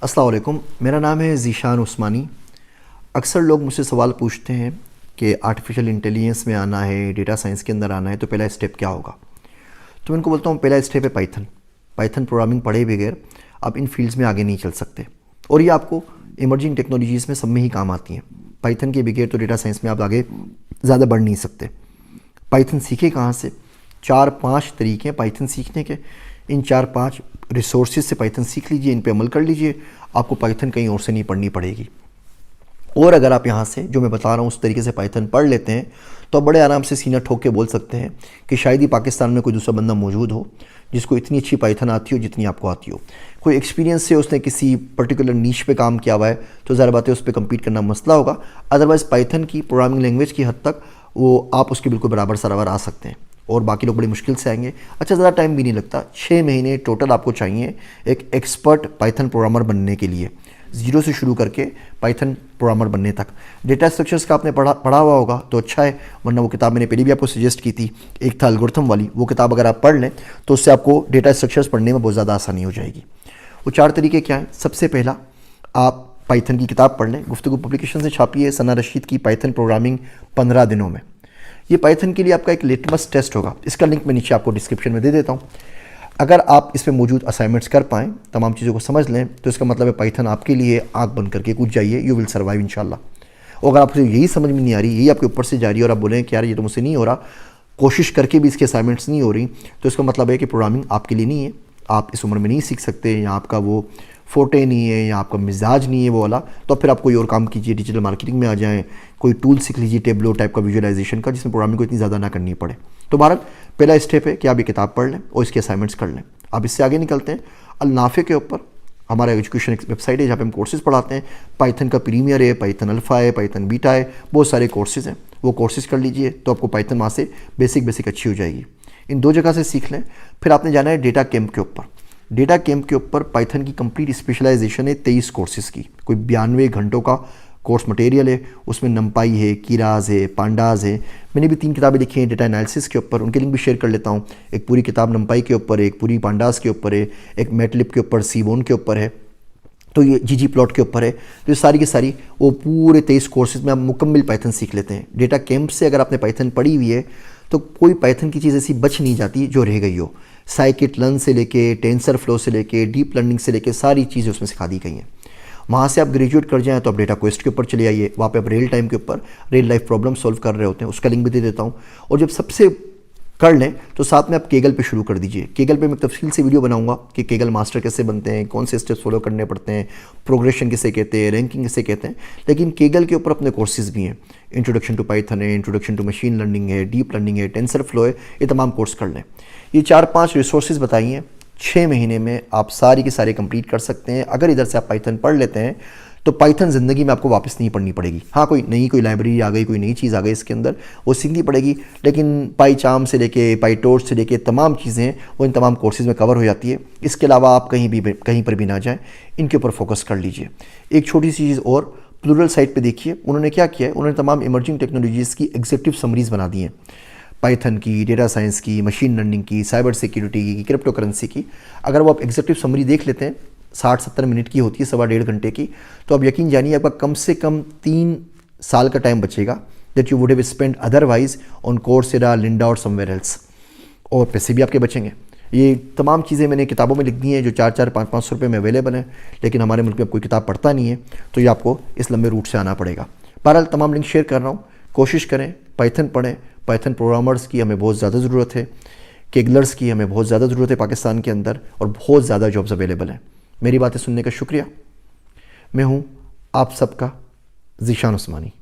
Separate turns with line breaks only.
अस्सलाम वालेकुम, मेरा नाम है ज़ीशान उस्मानी। अक्सर लोग मुझसे सवाल पूछते हैं कि आर्टिफिशियल इंटेलिजेंस में आना है, डेटा साइंस के अंदर आना है तो पहला स्टेप क्या होगा। तो मैं उनको बोलता हूँ पहला स्टेप है पाइथन प्रोग्रामिंग पढ़े बगैर आप इन फील्ड्स में आगे नहीं चल सकते, और ये आपको इमर्जिंग टेक्नोलॉजीज़ में सब में ही काम आती हैं। पाइथन के बगैर तो डेटा साइंस में आप आगे ज़्यादा बढ़ नहीं सकते। पाइथन सीखे कहाँ से? 4-5 तरीके हैं पाइथन सीखने के। इन 4-5 रिसोर्सेज से पाइथन सीख लीजिए, इन पे अमल कर लीजिए, आपको पाइथन कहीं और से नहीं पढ़नी पड़ेगी। और अगर आप यहाँ से जो मैं बता रहा हूँ उस तरीके से पाइथन पढ़ लेते हैं तो आप बड़े आराम से सीना ठोक के बोल सकते हैं कि शायद ही पाकिस्तान में कोई दूसरा बंदा मौजूद हो जिसको इतनी अच्छी पाइथन आती हो जितनी आपको आती हो। कोई एक्सपीरियंस से उसने किसी पर्टिकुलर नीश पे काम किया हुआ है तो ज़रा बात है उस पर कम्पीट करना मसला होगा। अदरवाइज़ पाइथन की प्रोग्रामिंग लैंग्वेज की हद तक वो आप उसके बिल्कुल बराबर सराबर आ सकते हैं, और बाकी लोग बड़ी मुश्किल से आएंगे। अच्छा, ज़्यादा टाइम भी नहीं लगता, 6 महीने टोटल आपको चाहिए एक एक्सपर्ट पाइथन प्रोग्रामर बनने के लिए, ज़ीरो से शुरू करके पाइथन प्रोग्रामर बनने तक। डेटा स्ट्रक्चर्स का आपने पढ़ा हुआ होगा तो अच्छा है, वरना वो किताब मैंने पहले भी आपको सजेस्ट की थी, एक था एल्गोरिथम वाली, वो किताब अगर आप पढ़ लें तो उससे आपको डेटा स्ट्रक्चर्स पढ़ने में बहुत ज़्यादा आसानी हो जाएगी। वो 4 तरीके क्या हैं? सबसे पहला, आप पाइथन की किताब पढ़ लें, गुफ्तगू पब्लिकेशन से छापी है सना रशीद की पाइथन प्रोग्रामिंग 15 दिनों में। ये पाइथन के लिए आपका एक लिटमस टेस्ट होगा, इसका लिंक मैं नीचे आपको डिस्क्रिप्शन में दे देता हूँ। अगर आप इसमें मौजूद असाइनमेंट्स कर पाएँ, तमाम चीज़ों को समझ लें, तो इसका मतलब है पाइथन आपके लिए आग बंद करके कूद जाइए, यू विल सर्वाइव इंशाल्लाह। और अगर आपको यही समझ में नहीं आ रही, यही आपके ऊपर से जा रही है और आप बोलें कि यार ये तो मुझसे नहीं हो रहा, कोशिश करके भी इसके असाइनमेंट्स नहीं हो रही, तो इसका मतलब है कि प्रोग्रामिंग आपके लिए नहीं है, आप इस उम्र में नहीं सीख सकते, या आपका वो फोटे नहीं है, या आपका मिजाज नहीं है वो वाला, तो फिर आप कोई और काम कीजिए, डिजिटल मार्केटिंग में आ जाएं, कोई टूल सीख लीजिए टेबलो टाइप का विजुअलाइजेशन का, जिसमें प्रोग्रामिंग को इतनी ज़्यादा ना करनी पड़े। तो भारत पहला स्टेप है कि आप ये किताब पढ़ लें और इसके असाइनमेंट्स कर लें। आप इससे आगे निकलते हैं अल नाफे के ऊपर, हमारा एजुकेशन वेबसाइट है जहाँ पे हम कोर्सेज़ पढ़ाते हैं। पाइथन का प्रीमियर है, पाइथन अल्फ़ा है, पाइथन बीटा है, बहुत सारे कोर्सेज़ हैं, वो कोर्सेज़ कर लीजिए तो आपको पाइथन वहाँ से बेसिक अच्छी हो जाएगी। इन 2 जगह से सीख लें। फिर आपने जाना है डेटा कैंप के ऊपर। डेटा कैंप के ऊपर पाइथन की कंप्लीट स्पेशलाइजेशन है 23 कोर्सेज़ की, कोई 92 घंटों का कोर्स मटेरियल है। उसमें नमपाई है, कीराज है, पांडाज है। मैंने भी 3 किताबें लिखी हैं डेटा एनालिसिस के ऊपर, उनके लिंक भी शेयर कर लेता हूँ। एक पूरी किताब नमपाई के ऊपर है, एक पूरी पांडाज के ऊपर है, एक मैटलिब के ऊपर, सीबोन के ऊपर है, तो ये ggplot के ऊपर है। तो ये सारी की सारी वो पूरे 23 कोर्सेज में आप मुकम्मल पाइथन सीख लेते हैं। डेटा कैंप से अगर आपने पाइथन पढ़ी हुई है तो कोई पाइथन की चीज़ ऐसी बच नहीं जाती जो रह गई हो। साइकिट लर्न से लेके, टेंसर फ्लो से लेके, डीप लर्निंग से लेके सारी चीज़ें उसमें सिखा दी गई हैं। वहाँ से आप ग्रेजुएट कर जाएँ तो आप डेटा क्वेस्ट के ऊपर चले आइए, वहाँ पे आप रियल टाइम के ऊपर रियल लाइफ प्रॉब्लम सॉल्व कर रहे होते हैं, उसका लिंक भी दे देता हूँ। और जब सबसे कर लें तो साथ में आप केगल पे शुरू कर दीजिए। केगल पे मैं तफसील से वीडियो बनाऊंगा कि केगल मास्टर कैसे बनते हैं, कौन से स्टेप्स फॉलो करने पड़ते हैं, प्रोग्रेशन किसे कहते हैं, रैंकिंग किसे कहते हैं। लेकिन केगल के ऊपर अपने कोर्सेज भी हैं, इंट्रोडक्शन टू पाइथन है, इंट्रोडक्शन टू मशीन लर्निंग है, डीप लर्निंग है, टेंसर फ्लो है, ये तमाम कोर्स कर लें। ये 4-5 रिसोर्सेज बताइए, 6 महीने में आप सारी के सारे कंप्लीट कर सकते हैं। अगर इधर से आप पाइथन पढ़ लेते हैं तो पाइथन ज़िंदगी में आपको वापस नहीं पढ़नी पड़ेगी। हाँ, कोई लाइब्रेरी आ गई, कोई नई चीज़ आ गई इसके अंदर, वो सीखनी पड़ेगी, लेकिन पाईचार्म से लेके पाईटॉर्च से लेके तमाम चीज़ें वो इन तमाम कोर्सेज़ में कवर हो जाती है। इसके अलावा आप कहीं पर भी ना जाएँ, इनके ऊपर फोकस कर लीजिए। एक छोटी सी चीज़ और, प्लूरल साइट पर देखिए उन्होंने क्या किया है, उन्होंने तमाम इमर्जिंग टेक्नोलॉजीज़ की एग्जीक्यूटिव समरीज़ बना दी हैं, पाइथन की, डेटा साइंस की, मशीन लर्निंग की, साइबर सिक्योरिटी की, क्रिप्टो करेंसी की। अगर वो आप एग्जीक्यूटिव समरी देख लेते हैं, 60-70 मिनट की होती है, 1.25 घंटे की, तो आप यकीन जानिए आपका कम से कम 3 साल का टाइम बचेगा that you would have spend otherwise on Coursera, Linda और समवेयर एल्स, और पैसे भी आपके बचेंगे। ये तमाम चीज़ें मैंने किताबों में लिख दी हैं जो 4-4, 5-5 रुपये में अवेलेबल हैं, लेकिन हमारे मुल्क में अब कोई किताब पढ़ता नहीं है, तो ये आपको इस लंबे रूट से आना पड़ेगा। बहरहाल तमाम लिंक शेयर कर रहा हूँ, कोशिश करें पाइथन पढ़ें। पाइथन प्रोग्रामर्स की हमें बहुत ज़्यादा ज़रूरत है, केगलर्स की हमें बहुत ज़्यादा ज़रूरत है पाकिस्तान के अंदर, और बहुत ज़्यादा जॉब्स अवेलेबल हैं। मेरी बातें सुनने का शुक्रिया। मैं हूँ आप सबका ज़ीशान उस्मानी।